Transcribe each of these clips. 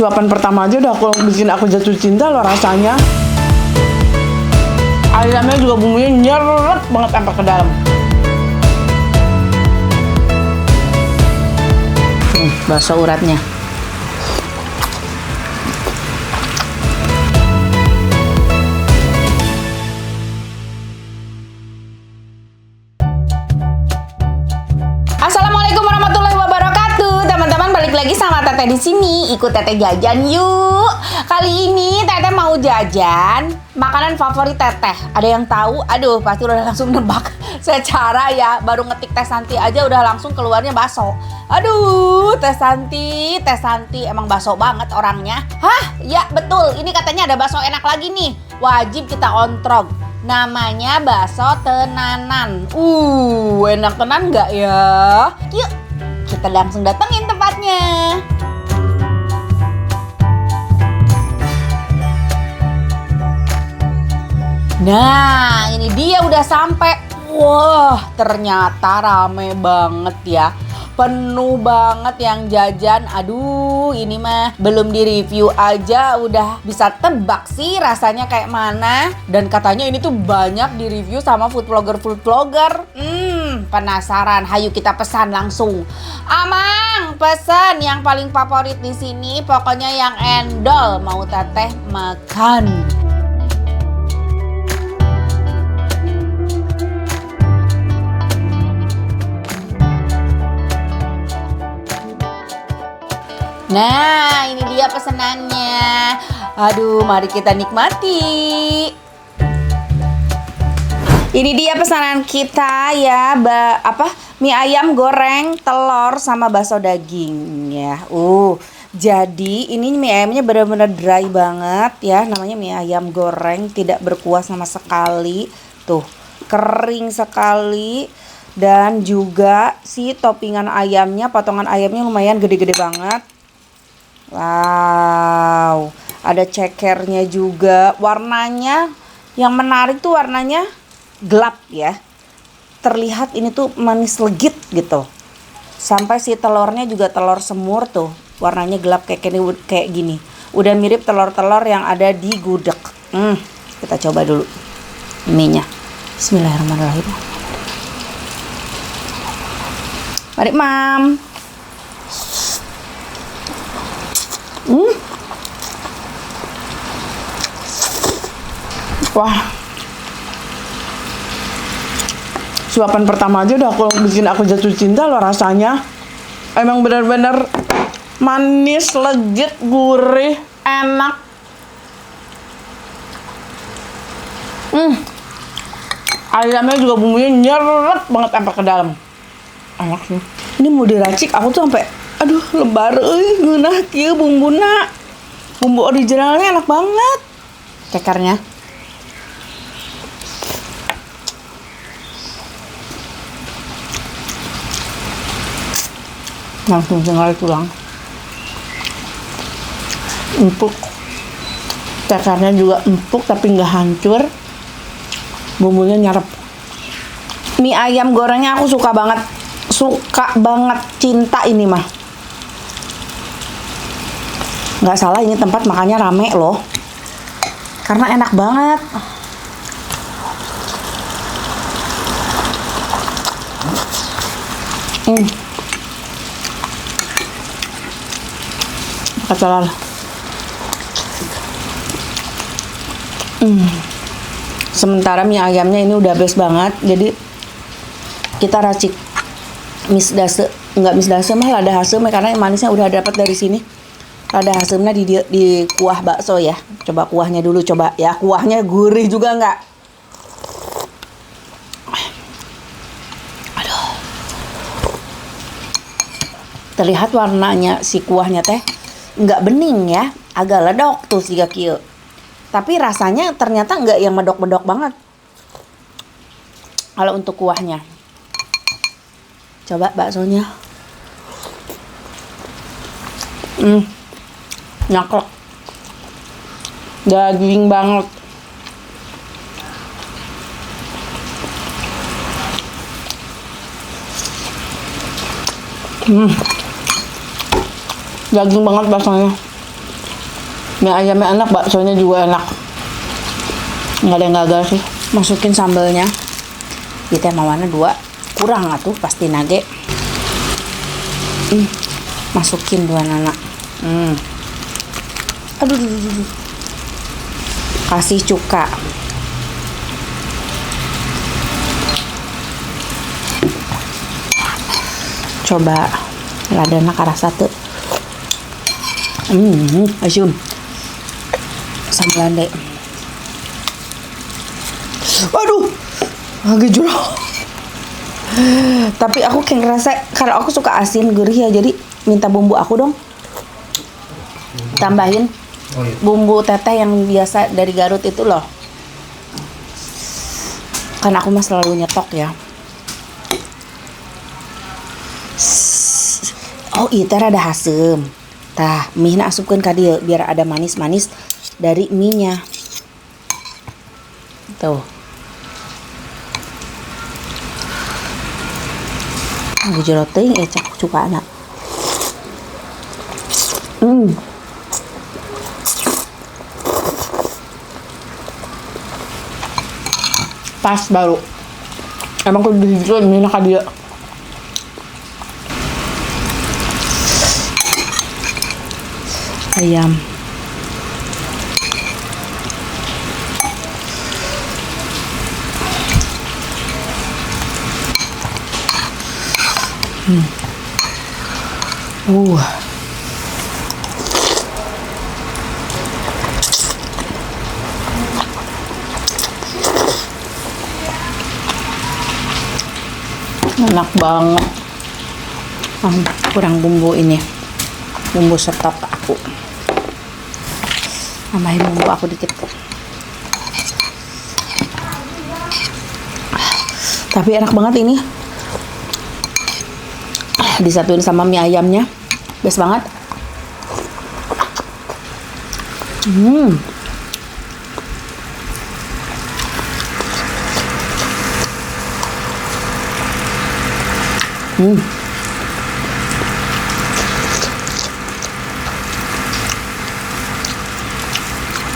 Suapan pertama aja udah bikin aku jatuh cinta loh rasanya. Ayamnya juga bumbunya nyeret banget sampai ke dalam. Bakso uratnya. Assalamualaikum warahmatullahi wabarakatuh. Teman-teman, balik lagi sama Teteh di sini. Ikut Teteh jajan yuk. Kali ini Teteh mau jajan makanan favorit Teteh. Ada yang tahu? Aduh, pasti udah langsung nebak. Secara ya, baru ngetik Teh Santi aja udah langsung keluarnya bakso. Aduh, Teh Santi emang bakso banget orangnya. Hah? Ya betul, ini katanya ada bakso enak lagi nih. Wajib kita ontrog. Namanya bakso tenanan. Enak tenan nggak ya? Yuk, kita langsung datengin tempatnya. Nah, ini dia udah sampai. Wah, ternyata rame banget ya. Penuh banget yang jajan. Aduh, ini mah belum di-review aja udah bisa tebak sih rasanya kayak mana. Dan katanya ini tuh banyak di-review sama food vlogger. Penasaran? Hayu kita pesan langsung. Amang, pesan yang paling favorit di sini. Pokoknya yang endol mau Teteh makan. Nah, ini dia pesenannya. Aduh, mari kita nikmati. Ini dia pesanan kita ya, mie ayam goreng telur sama bakso daging ya. Jadi ini mie ayamnya benar-benar dry banget ya. Namanya mie ayam goreng, tidak berkuah sama sekali. Tuh, kering sekali. Dan juga si toppingan ayamnya, potongan ayamnya lumayan gede-gede banget. Wow, ada cekernya juga. Warnanya yang menarik tuh warnanya gelap ya. Terlihat ini tuh manis legit gitu. Sampai si telurnya juga telur semur tuh. Warnanya gelap kayak gini. Udah mirip telur-telur yang ada di gudeg. Kita coba dulu mie-nya. Bismillahirrahmanirrahim. Mari, Mam. Wah, suapan pertama aja udah bikin aku jatuh cinta loh rasanya. Emang benar-benar manis, legit, gurih, enak. Ayamnya juga bumbunya nyeret banget sampai ke dalam. Enak sih. Ini mau diracik aku tuh sampai aduh lebar geunah kieu bumbuna. Bumbu originalnya enak banget. Cekernya. Langsung tinggal tulang. Empuk. Cekernya juga empuk tapi nggak hancur. Bumbunya nyerep. Mie ayam gorengnya aku suka banget. Cinta ini mah. Nggak salah ini tempat makannya rame loh. Karena enak banget. Kacalal. Sementara mie ayamnya ini udah best banget. Jadi kita racik misdase, enggak misdase mah lada hasem karena manisnya udah dapat dari sini. Lada hasemnya di kuah bakso ya. Coba kuahnya dulu coba ya. Kuahnya gurih juga enggak? Aduh. Terlihat warnanya si kuahnya teh enggak bening ya, agak ledok tuh 3 kilo. Tapi rasanya ternyata enggak yang medok-medok banget. Kalau untuk kuahnya. Coba baksonya. Nyaklek. Daging banget. Daging banget baksonya. Mie ayamnya enak, baksonya juga enak. Nggak ada yang gagal sih. Masukin sambelnya. Kita mau mana 2? Kurang atuh pasti nage. Masukin 2 anak. Aduh, aduh. Kasih cuka. Coba ladana karasa teu. Asyum. Sambelan deh. Waduh, agak jorok. Tapi aku kayak ngerasa karena aku suka asin gurih ya, jadi minta bumbu aku dong. Tambahin bumbu teteh yang biasa dari Garut itu loh. Karena aku mah selalu nyetok ya. Oh iya, ada hasem. Tah, mie na asupkeun ka dieu biar ada manis-manis dari mie-nya. Tuh. Anggo jero teuing ecak cukana. Pas baru. Emang kudu dijual mie na ka dieu. Ayam. Enak banget. Kurang bumbu ini. Bumbu stok aku. Tambahin bumbu aku dikit. Tapi enak banget ini. Disatuin sama mie ayamnya. Best banget.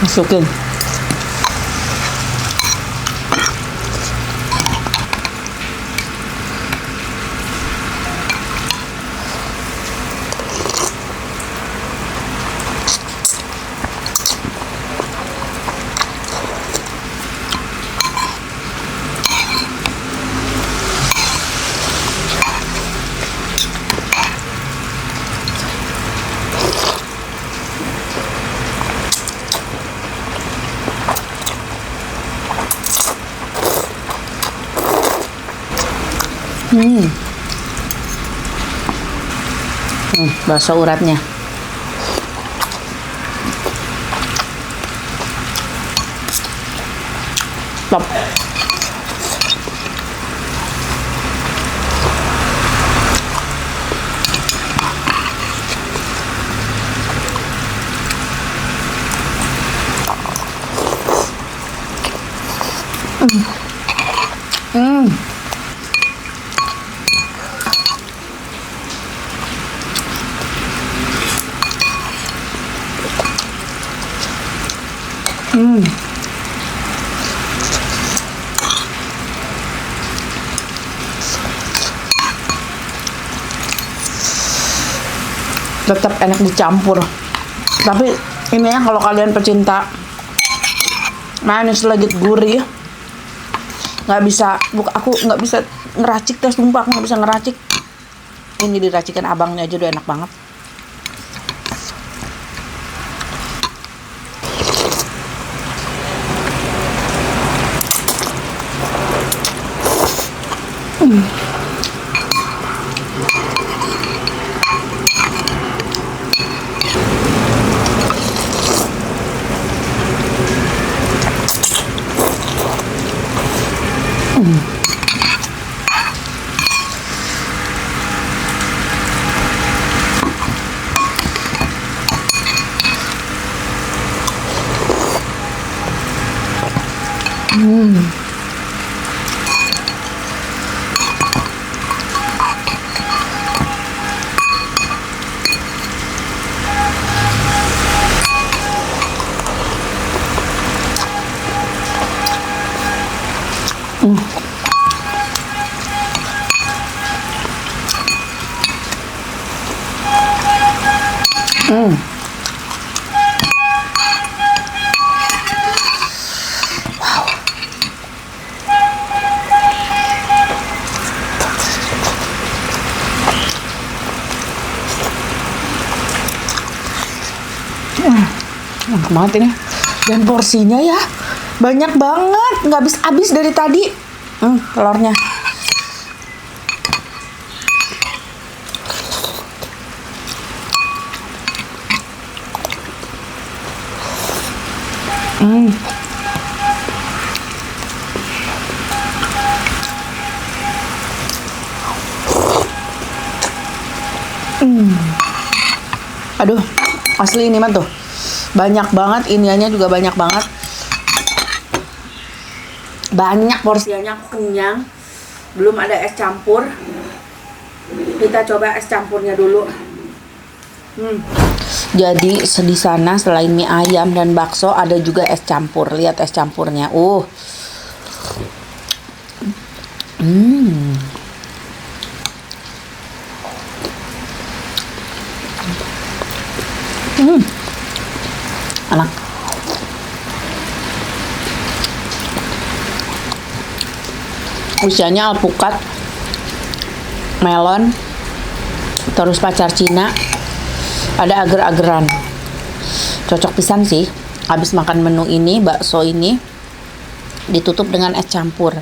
Masukin. Bakso uratnya. Top. Tetap enak dicampur. Tapi ini ya, kalau kalian pecinta manis legit gurih, nggak bisa, aku nggak bisa ngeracik deh, sumpah aku nggak bisa ngeracik. Ini diracikan abangnya aja udah enak banget. Enak banget ini. Dan porsinya ya banyak banget, nggak habis-habis dari tadi. Telurnya. Aduh, asli ini mah tuh banyak banget, iniannya juga banyak banget. Banyak porsinya, kenyang. Belum ada es campur. Kita coba es campurnya dulu. Jadi di sana selain mie ayam dan bakso ada juga es campur. Lihat es campurnya. Enak. Usianya alpukat, melon, terus pacar Cina, ada agar-agaran. Cocok pisan sih. Habis makan menu ini, bakso ini ditutup dengan es campur.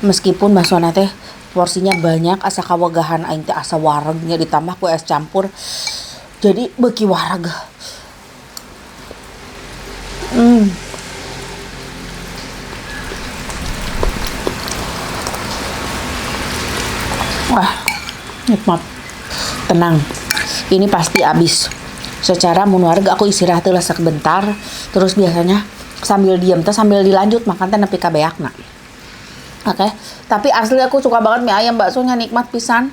Meskipun bakso teh porsinya banyak, asa kawagahan aing teh asa waregnya ditambah ku es campur. Jadi beuki wareg. Wah, nikmat. Tenang. Ini pasti habis. Secara mun wareg aku istirahat heula sebentar, terus biasanya sambil diem teh sambil dilanjut makan teh nepi ka beakna. Oke, tapi asli aku suka banget mie ayam baksonya, nikmat pisan.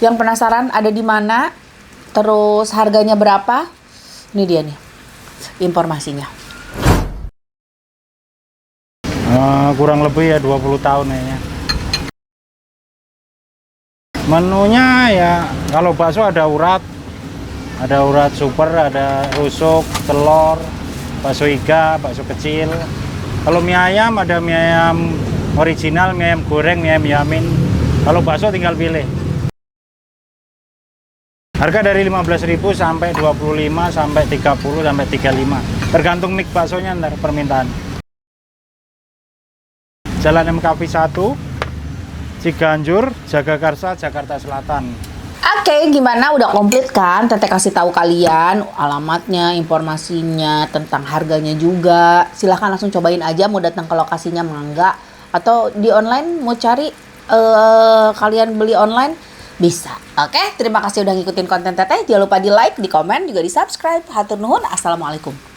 Yang penasaran ada di mana? Terus harganya berapa? Ini dia nih informasinya. Kurang lebih ya 20 tahun kayaknya. Menunya ya kalau bakso ada urat super, ada rusuk, telur, bakso iga, bakso kecil. Kalau mie ayam ada mie ayam original, mie ayam goreng, mie ayam yamin. Kalau bakso tinggal pilih. Harga dari 15.000 sampai 25 sampai 30 sampai 35. Tergantung mik baksonya ntar permintaan. Jalan MKP 1, Ciganjur, Jagakarsa, Jakarta Selatan. Oke, gimana? Udah komplit kan? Teteh kasih tahu kalian alamatnya, informasinya, tentang harganya juga. Silahkan langsung cobain aja, mau datang ke lokasinya mangga. Atau di online mau cari kalian beli online bisa. Oke, terima kasih udah ngikutin konten Teteh. Jangan lupa di like, di komen, juga di subscribe. Hatur nuhun. Assalamualaikum.